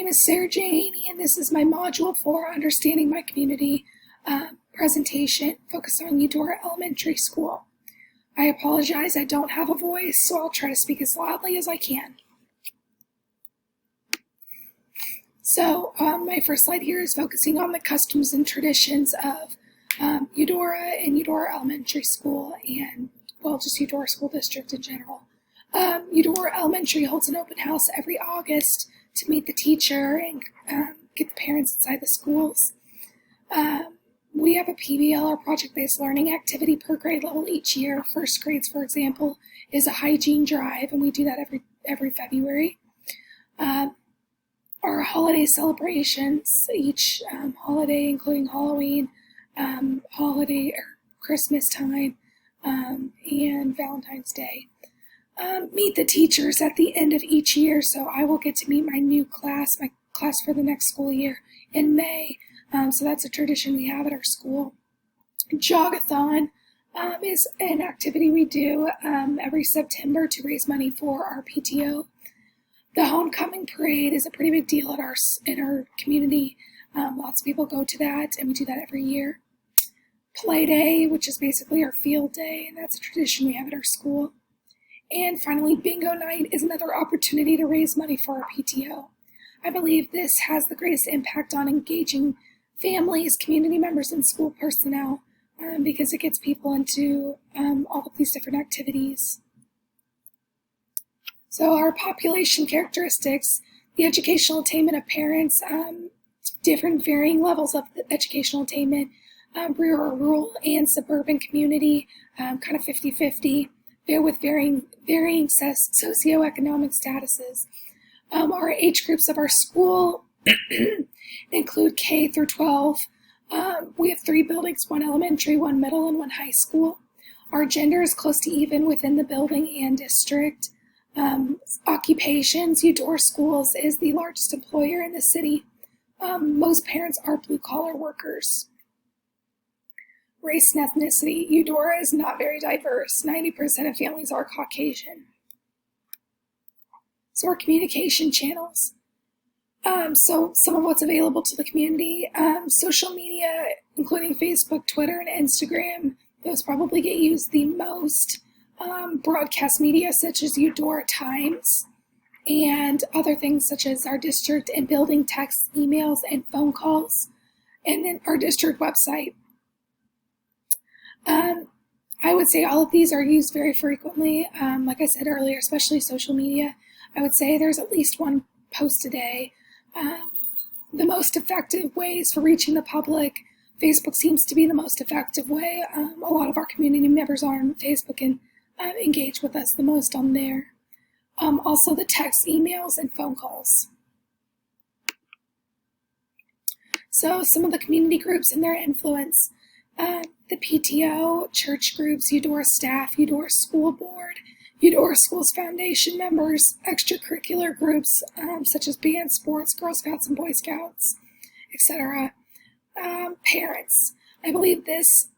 name is Sarah Jane, and this is my Module 4 Understanding My Community presentation focused on Eudora Elementary School. I apologize, I don't have a voice, so I'll try to speak as loudly as I can. So my first slide here is focusing on the customs and traditions of Eudora and Eudora Elementary School and, well, just Eudora School District in general. Eudora Elementary holds an open house every August to meet the teacher and get the parents inside the schools. We have a PBL, or project-based learning activity, per grade level each year. First grades, for example, is a hygiene drive, and we do that every February. Our holiday celebrations, each holiday, including Halloween, holiday or Christmas time, and Valentine's Day. Meet the teachers at the end of each year, so I will get to meet my class for the next school year in May. So that's a tradition we have at our school. Jogathon is an activity we do every September to raise money for our PTO. The homecoming parade is a pretty big deal in our community. Lots of people go to that, and we do that every year. Play Day, which is basically our field day, and that's a tradition we have at our school. And finally, Bingo Night is another opportunity to raise money for our PTO. I believe this has the greatest impact on engaging families, community members, and school personnel because it gets people into all of these different activities. So our population characteristics, the educational attainment of parents, different varying levels of educational attainment, rural and suburban community, kind of 50-50. With varying socioeconomic statuses. Our age groups of our school include K through 12. We have 3 buildings, 1 elementary, 1 middle, and 1 high school. Our gender is close to even within the building and district. Occupations, Eudora Schools is the largest employer in the city. Most parents are blue-collar workers. Race and ethnicity. Eudora is not very diverse. 90% of families are Caucasian. So our communication channels. So some of what's available to the community. Social media, including Facebook, Twitter, and Instagram. Those probably get used the most. Broadcast media such as Eudora Times. And other things such as our district and building texts, emails, and phone calls. And then our district website. I would say all of these are used very frequently. Like I said earlier, especially social media. I would say there's at least 1 post a day. The most effective ways for reaching the public, Facebook seems to be the most effective way. A lot of our community members are on Facebook and engage with us the most on there. Also the text, emails, and phone calls. So some of the community groups and their influence. The PTO, church groups, Eudora staff, Eudora School Board, Eudora Schools Foundation members, extracurricular groups such as band, sports, Girl Scouts and Boy Scouts, etc. Parents. I believe this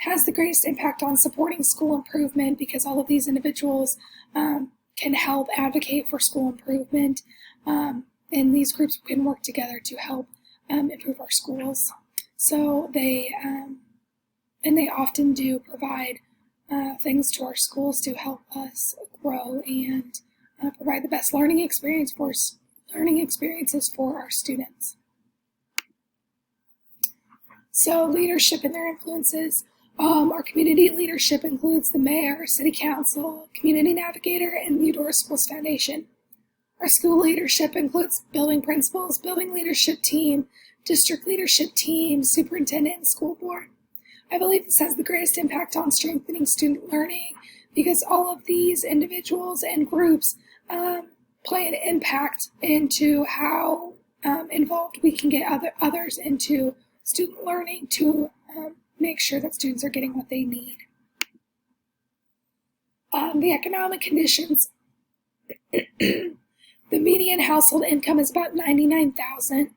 has the greatest impact on supporting school improvement because all of these individuals can help advocate for school improvement, and these groups can work together to help improve our schools. So they often do provide things to our schools to help us grow and provide the best learning experiences for our students. So leadership and their influences. Our community leadership includes the mayor, city council, community navigator, and the Eudora Schools Foundation. Our school leadership includes building principals, building leadership team, district leadership team, superintendent, and school board. I believe this has the greatest impact on strengthening student learning because all of these individuals and groups play an impact into how involved we can get others into student learning to make sure that students are getting what they need. The economic conditions. The median household income is about $99,000.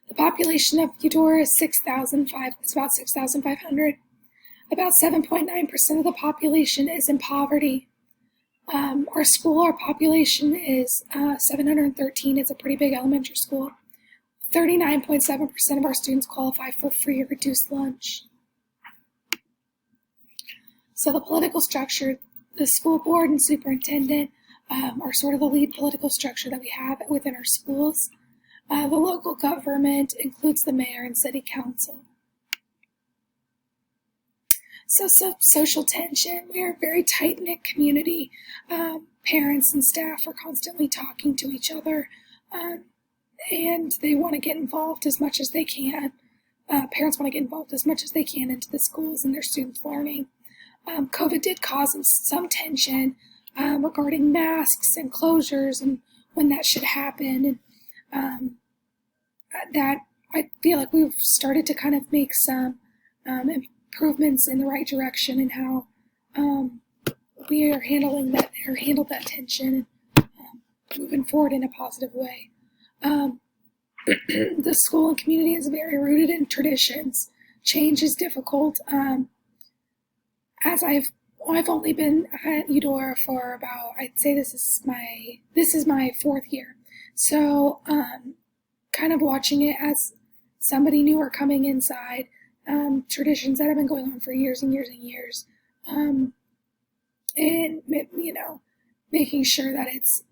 The population of Eudora is about 6,500. About 7.9% of the population is in poverty. Our population is 713. It's a pretty big elementary school. 39.7% of our students qualify for free or reduced lunch. So the political structure, the school board and superintendent are sort of the lead political structure that we have within our schools. The local government includes the mayor and city council. So social tension. We are a very tight-knit community. Parents and staff are constantly talking to each other, and they want to get involved as much as they can. Parents want to get involved as much as they can into the schools and their students' learning. COVID did cause some tension regarding masks and closures and when that should happen. And that I feel like we've started to kind of make some improvements in the right direction in how we are handled that tension and moving forward in a positive way. The school and community is very rooted in traditions. Change is difficult. As I've only been at Eudora for about, I'd say this is my 4th year. So kind of watching it as somebody newer coming inside, traditions that have been going on for years and years and years, and making sure that it's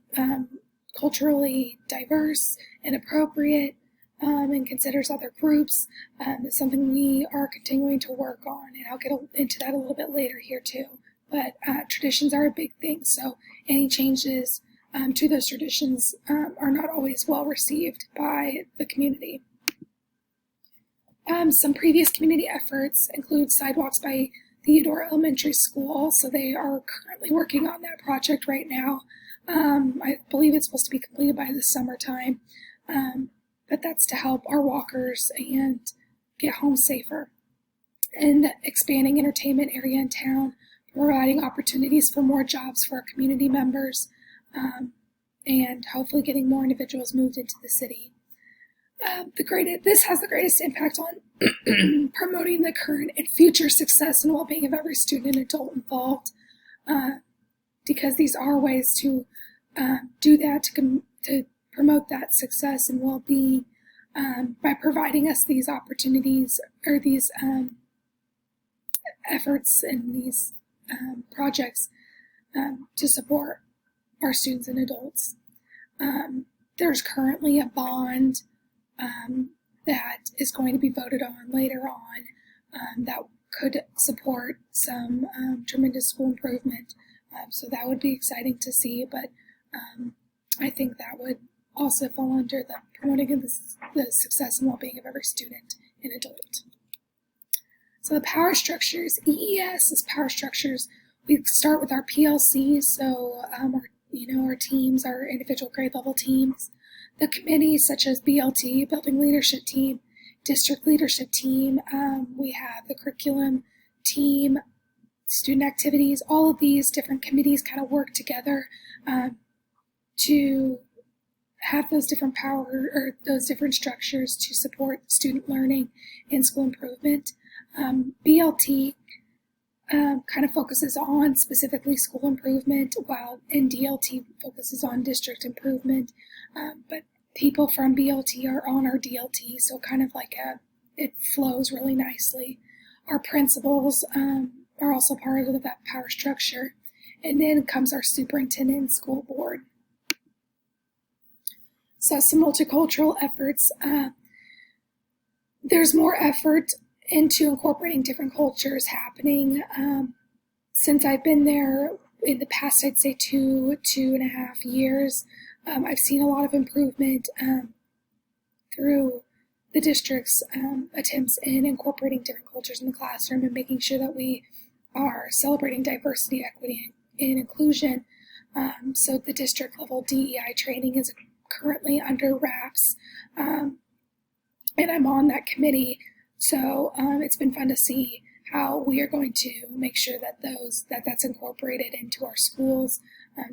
culturally diverse and appropriate, and considers other groups. Is something we are continuing to work on, and I'll get into that a little bit later here too. But traditions are a big thing, so any changes to those traditions are not always well received by the community. Some previous community efforts include sidewalks by the Eudora Elementary School, so they are currently working on that project right now. I believe it's supposed to be completed by the summertime, but that's to help our walkers and get home safer. And expanding entertainment area in town, providing opportunities for more jobs for our community members, and hopefully getting more individuals moved into the city. This has the greatest impact on promoting the current and future success and well-being of every student and adult involved, because these are ways to do that, to promote that success and well-being by providing us these opportunities or these efforts and these projects to support our students and adults. There's currently a bond that is going to be voted on later on that could support some tremendous school improvement. So that would be exciting to see, but I think that would also fall under the promoting of the success and well-being of every student and adult. So the power structures, EES is power structures. We start with our PLCs, so our teams, our individual grade level teams. The committees such as BLT, Building Leadership Team, District Leadership Team, we have the curriculum team, student activities. All of these different committees kind of work together to have those different those different structures to support student learning and school improvement. BLT kind of focuses on specifically school improvement, while DLT focuses on district improvement. But people from BLT are on our DLT, so kind of like it flows really nicely. Our principals are also part of that power structure. And then comes our superintendent and school board. So some multicultural efforts. There's more effort into incorporating different cultures happening. Since I've been there in the past, I'd say 2.5 years, I've seen a lot of improvement through the district's attempts in incorporating different cultures in the classroom and making sure that we are celebrating diversity, equity, and inclusion. So the district level DEI training is currently under wraps, and I'm on that committee. So it's been fun to see how we are going to make sure that that's incorporated into our schools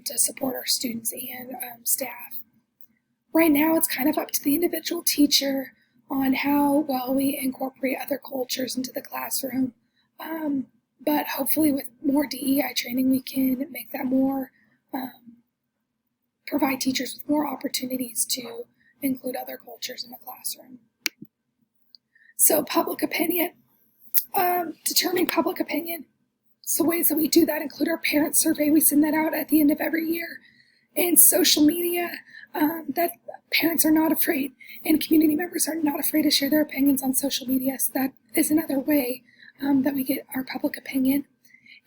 to support our students and staff. Right now, it's kind of up to the individual teacher on how well we incorporate other cultures into the classroom. But hopefully with more DEI training, we can make that more provide teachers with more opportunities to include other cultures in the classroom. So public opinion, determining public opinion. So ways that we do that include our parent survey. We send that out at the end of every year. And social media, that parents are not afraid and community members are not afraid to share their opinions on social media. So that is another way that we get our public opinion.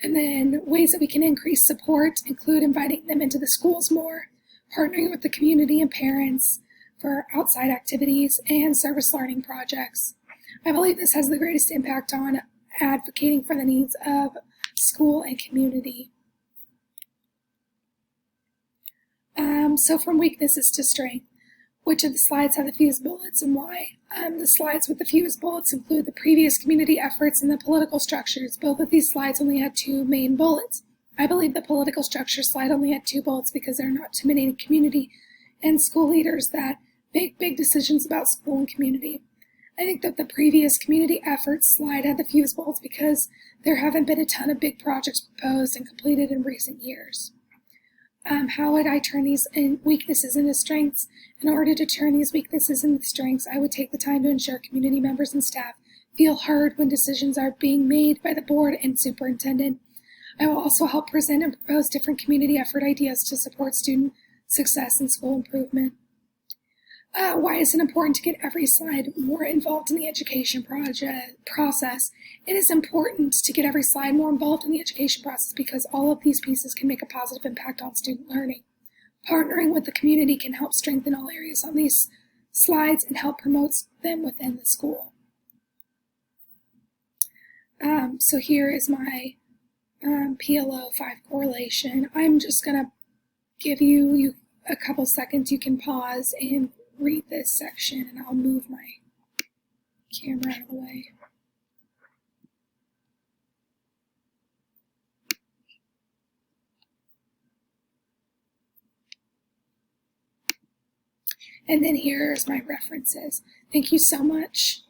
And then ways that we can increase support include inviting them into the schools more, partnering with the community and parents for outside activities and service learning projects. I believe this has the greatest impact on advocating for the needs of school and community. So from weaknesses to strength, which of the slides have the fewest bullets and why? The slides with the fewest bullets include the previous community efforts and the political structures. Both of these slides only had 2 main bullets. I believe the political structure slide only had 2 bullets because there are not too many community and school leaders that make big decisions about school and community. I think that the previous community efforts slide had the fewest bullets because there haven't been a ton of big projects proposed and completed in recent years. How would I turn these weaknesses into strengths? In order to turn these weaknesses into strengths, I would take the time to ensure community members and staff feel heard when decisions are being made by the board and superintendent. I will also help present and propose different community effort ideas to support student success and school improvement. Why is it important to get every slide more involved in the education process? It is important to get every slide more involved in the education process because all of these pieces can make a positive impact on student learning. Partnering with the community can help strengthen all areas on these slides and help promote them within the school. So here is my PLO 5 correlation. I'm just going to give you a couple seconds. You can pause and read this section, and I'll move my camera out of the way. And then here's my references. Thank you so much.